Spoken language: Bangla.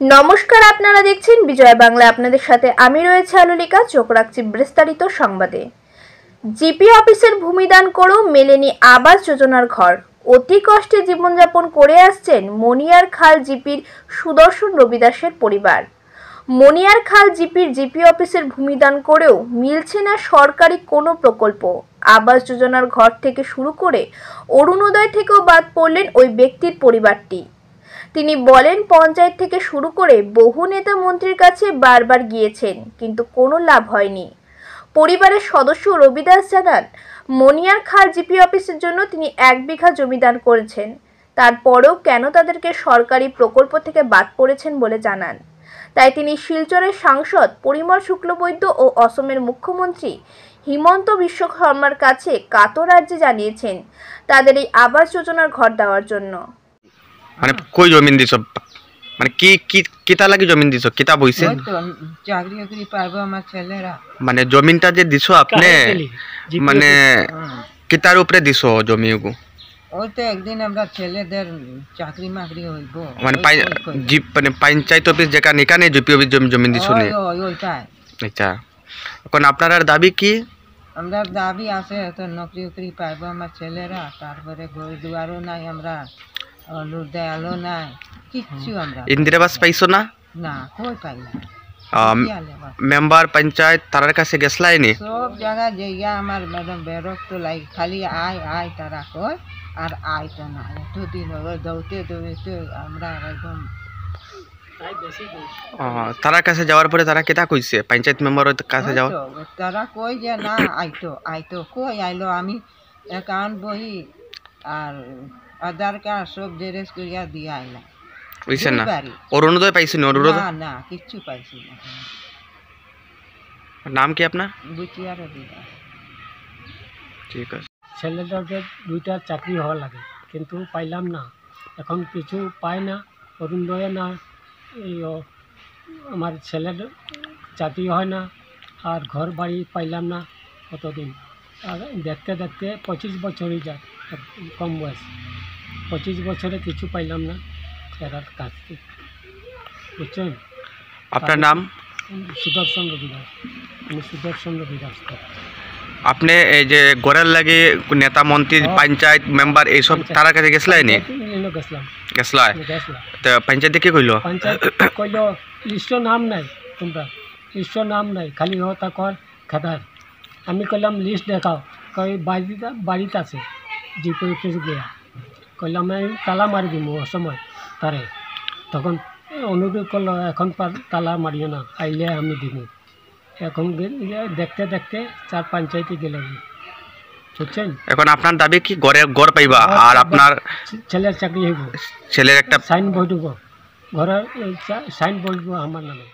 নমস্কার, আপনারা দেখছেন বিজয় বাংলা। আপনাদের সাথে আমি রয়েছে আলোলিকা। চোখ রাখছি বিস্তারিত সংবাদে। জিপি অফিসের ভূমিদান করেও মেলেনি আবাস যোজনার ঘর। অতি কষ্টে জীবনযাপন করে আসছেন মনিয়ার খাল জিপির সুদর্শন রবিদাসের পরিবার। মনিয়ার খাল জিপির জিপি অফিসের ভূমিদান করেও মিলছে না সরকারি কোনো প্রকল্প। আবাস যোজনার ঘর থেকে শুরু করে অরুণোদয় থেকেও বাদ পড়লেন ওই ব্যক্তির পরিবারটি। তিনি বলেন, পঞ্চায়েত থেকে শুরু করে বহু নেতা মন্ত্রীর কাছে বারবার গিয়েছেন, কিন্তু কোনো লাভ হয়নি। পরিবারের সদস্য রবিদাস জানান, মনিয়ার খাল জিপি অফিসের জন্য তিনি 1 বিঘা জমি দান করেছেন। তারপরেও কেন তাদেরকে সরকারি প্রকল্প থেকে বাদ পড়েছেন বলে জানান। তাই তিনি শিলচরের সাংসদ পরিমল শুক্লবৈদ্য ও অসমের মুখ্যমন্ত্রী হিমন্ত বিশ্ব শর্মার কাছে কাতর আর্জি জানিয়েছেন তাদের এই আবাস যোজনার ঘর দেওয়ার জন্য। মানে কই জমিন দিছ, মানে কি কি কিতা লাগি জমিন দিছ, কিতা বইছে? চাকরি চাকরি পাইবো আমার ছেলেরা। মানে জমিনটা যে দিছ আপনি, মানে কিতার উপরে দিছ জমি? ওই তো একদিন আমরা ছেলেদের চাকরি মাকরি হইব, মানে মানে পঞ্চায়েত অফিস যেখানে এখানে জিপি অফিস জমিন দিছ নি? ওইটাই। আচ্ছা, এখন আপনার দাবি কি? আমরা দাবি আছে তো নকরি উকরি পাইবো আমার ছেলেরা, তারপরে ঘর দুয়ারও নাই, আমরা আলুর দেয়ালও নাই, কিচ্ছু আমরা। ইন্দিরা আবাস পাইছো না? না, কই পাই না। মেম্বার পঞ্চায়েত তার কাছে গেছলাইনি? সব জায়গা জায়গা আমার ম্যাডাম বিরক্ত লাগে, খালি আয় আয় তারা কয়, আর আয় তো না। এতদিন দৌড়তে দৌড়তে আমরা একদম। তার কাছে যাওয়ার পরে তারা কেটা কইছে? পঞ্চায়েত মেম্বারের কাছে যাও, তারা কই যে না আইতো আইতো, কই আইলো? আমি অ্যাকাউন্ট বই আর আধার কার্ড সব জেরক্স করিয়া দিয়ে আইলাম। বুঝছেন না? অরুণোদয় পাইছি না? অরুণোদয় না, কিচ্ছু পাইছি না। নাম কি আপনার? বুচিয়া রবিদাস। ঠিক আছে। ছেলেটাকে 2টা চাকরি হওয়া লাগে, কিন্তু পাইলাম না। এখন কিছু পাই না, অরুণোদয় না, এই আমার ছেলের চাকরি হয় না, আর ঘর বাড়ি পাইলাম না কতদিন। আর দেখতে দেখতে 25 বছরই যায়, কম বয়স। 25 বছরে কিছু পাইলাম না এরার কাছ থেকে, বুঝছেন? আপনার নাম? সুদর্শন রবিদাস। আমি সুদর্শন রবিদাস। আপনি এই যে গড়ের লাগে নেতা মন্ত্রী পঞ্চায়েত মেম্বার এইসব তার কাছে গেছলাইনি? গেছলাই তো পঞ্চায়েতে কি কইল? পঞ্চায়েত কইল লিস্টর নাম নাই, তোমরা লিস্টর নাম নাই, খালি হতা কর খাতার। আমি কইলাম লিস্ট দেখাও, কই বাড়িতে আছে জিপি অফিস গিয়া। কইলাম আমি তালা মারি দিব ও সময় তারে। তখন অনুরোধ করলো, এখন তালা মারিও না, আইলে আমি দিব। এখন দেখতে দেখতে 4 পঞ্চায়েতে গেলাম, বুঝছেন? এখন আপনার দাবি কি? ঘর পাইবা আর আপনার ছেলের চাকরি হইব, ছেলের একটা সাইন বোর্ড হইব, ঘরের সাইন বোর্ড আমার নামে।